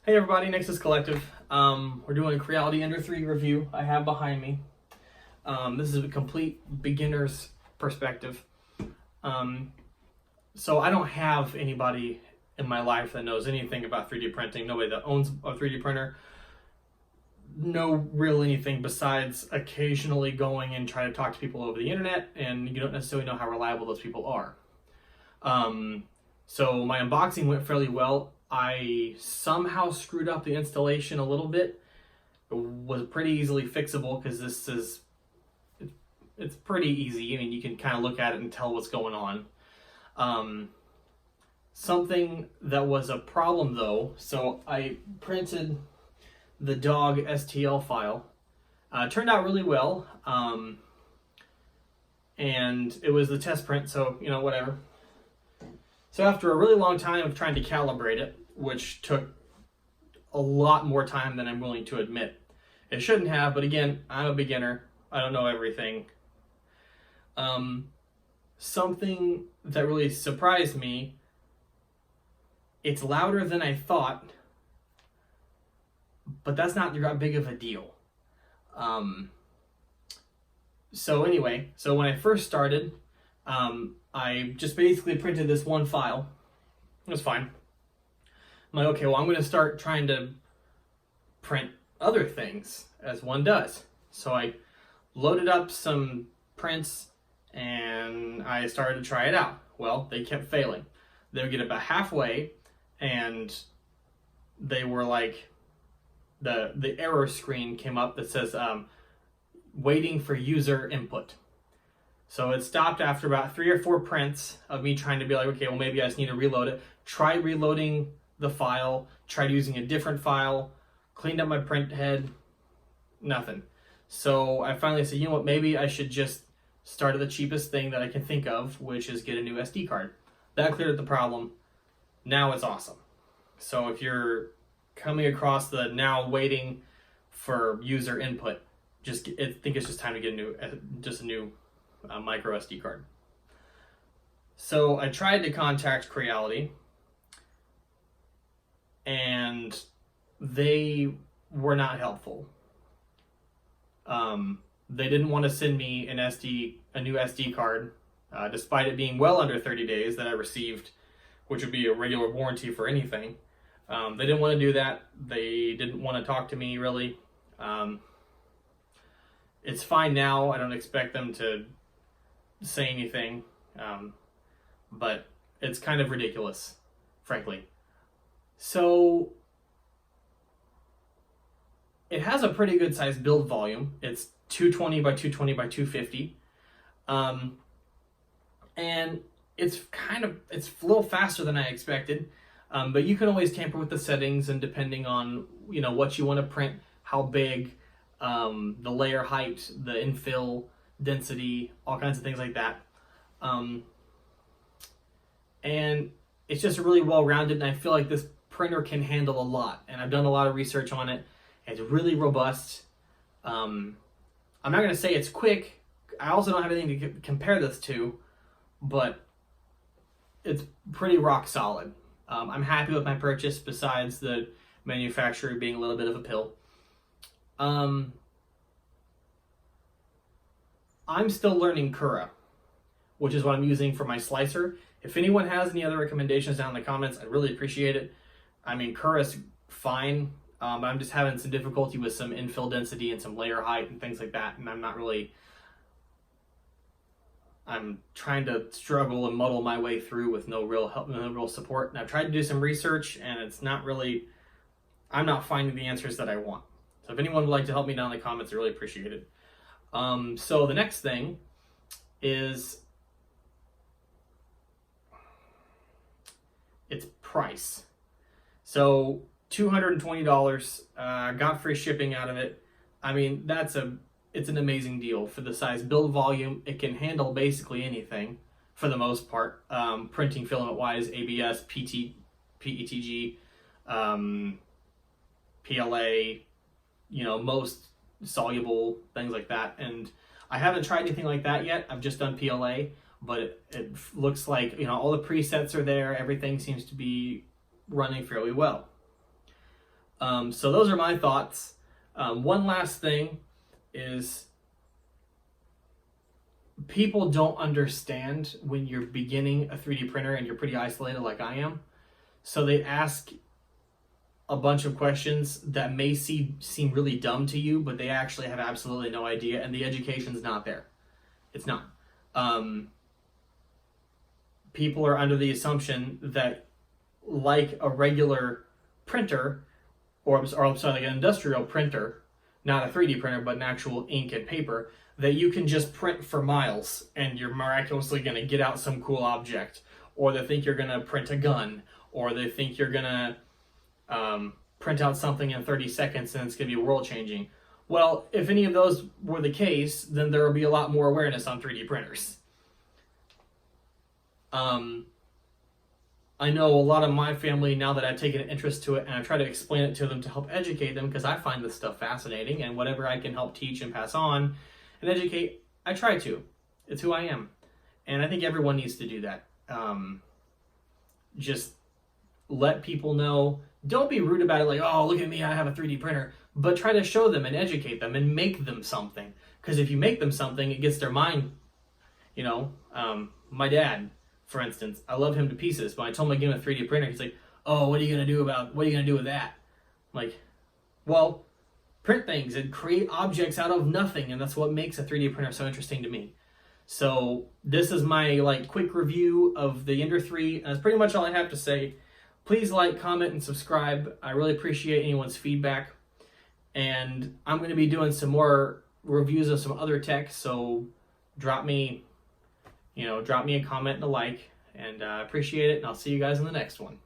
Hey everybody, Nexus Collective. We're doing a Creality Ender 3 review I have behind me. This is a complete beginner's perspective. So I don't have anybody in my life that knows anything about 3D printing, nobody that owns a 3D printer, no real anything besides occasionally going and try to talk to people over the internet, and you don't necessarily know how reliable those people are. So my unboxing went fairly well. I somehow screwed up the installation a little bit. It was pretty easily fixable because it's pretty easy. I mean, you can kind of look at it and tell what's going on. Something that was a problem though, so I printed the dog STL file. Turned out really well, and it was the test print, so whatever. So after a really long time of trying to calibrate it, which took a lot more time than I'm willing to admit, it shouldn't have, but again, I'm a beginner. I don't know everything. Something that really surprised me, it's louder than I thought, but that's not that big of a deal. So anyway, so when I first started, I just basically printed this one file. It was fine. I'm like, okay, well, I'm going to start trying to print other things, as one does. So I loaded up some prints and I started to try it out. Well, they kept failing. They would get about halfway and they were like, the error screen came up that says, waiting for user input. So it stopped after about 3 or 4 prints of me trying to be like, okay, well, maybe I just need to reload it. Tried reloading the file, tried using a different file, cleaned up my print head, nothing. So I finally said, you know what, maybe I should just start at the cheapest thing that I can think of, which is get a new SD card. That cleared up the problem. Now it's awesome. So if you're coming across the now waiting for user input, I think it's just time to get a new micro SD card. So I tried to contact Creality and they were not helpful. They didn't want to send me a new SD card, despite it being well under 30 days that I received, which would be a regular warranty for anything. They didn't want to do that. They didn't want to talk to me really. It's fine now. I don't expect them to say anything, but it's kind of ridiculous, frankly. So it has a pretty good sized build volume. It's 220 by 220 by 250, and it's a little faster than I expected, but you can always tamper with the settings, and depending on what you want to print, how big, the layer height, the infill density, all kinds of things like that. And it's just really well-rounded, and I feel like this printer can handle a lot, and I've done a lot of research on it. It's really robust. I'm not going to say it's quick. I also don't have anything to compare this to, but it's pretty rock solid. I'm happy with my purchase, besides the manufacturer being a little bit of a pill. I'm still learning Cura, which is what I'm using for my slicer. If anyone has any other recommendations down in the comments, I'd really appreciate it. I mean, Cura's fine, but I'm just having some difficulty with some infill density and some layer height and things like that, and I'm trying to struggle and muddle my way through with no real help, no real support. And I've tried to do some research, and I'm not finding the answers that I want. So if anyone would like to help me down in the comments, I really appreciate it. So the next thing is its price. So $220, got free shipping out of it. I mean, it's an amazing deal for the size build volume. It can handle basically anything for the most part. Printing filament wise, ABS, PETG, PLA, most soluble, things like that. And I haven't tried anything like that yet. I've just done PLA, but it looks like, all the presets are there. Everything seems to be running fairly well. So those are my thoughts. One last thing is, people don't understand when you're beginning a 3D printer and you're pretty isolated like I am. So they ask a bunch of questions that may seem really dumb to you, but they actually have absolutely no idea, and the education's not there. It's not. People are under the assumption that, like a regular printer, or I'm sorry, like an industrial printer, not a 3D printer, but an actual ink and paper, that you can just print for miles and you're miraculously going to get out some cool object, or they think you're going to print a gun, or they think you're going to print out something in 30 seconds and it's going to be world changing. Well, if any of those were the case, then there will be a lot more awareness on 3D printers. I know a lot of my family, now that I've taken an interest to it, and I try to explain it to them to help educate them, because I find this stuff fascinating, and whatever I can help teach and pass on and educate, I try to. It's who I am. And I think everyone needs to do that. Just let people know. Don't be rude about it, like, oh, look at me, I have a 3D printer. But try to show them and educate them and make them something. Because if you make them something, it gets their mind, my dad, for instance, I love him to pieces, but I told him to get him a 3D printer. He's like, oh, what are you going to do with that? I'm like, well, print things and create objects out of nothing, and that's what makes a 3D printer so interesting to me. So this is my quick review of the Ender 3, and that's pretty much all I have to say. Please like, comment, and subscribe. I really appreciate anyone's feedback. And I'm going to be doing some more reviews of some other tech, so drop me a comment and a like, and I appreciate it, and I'll see you guys in the next one.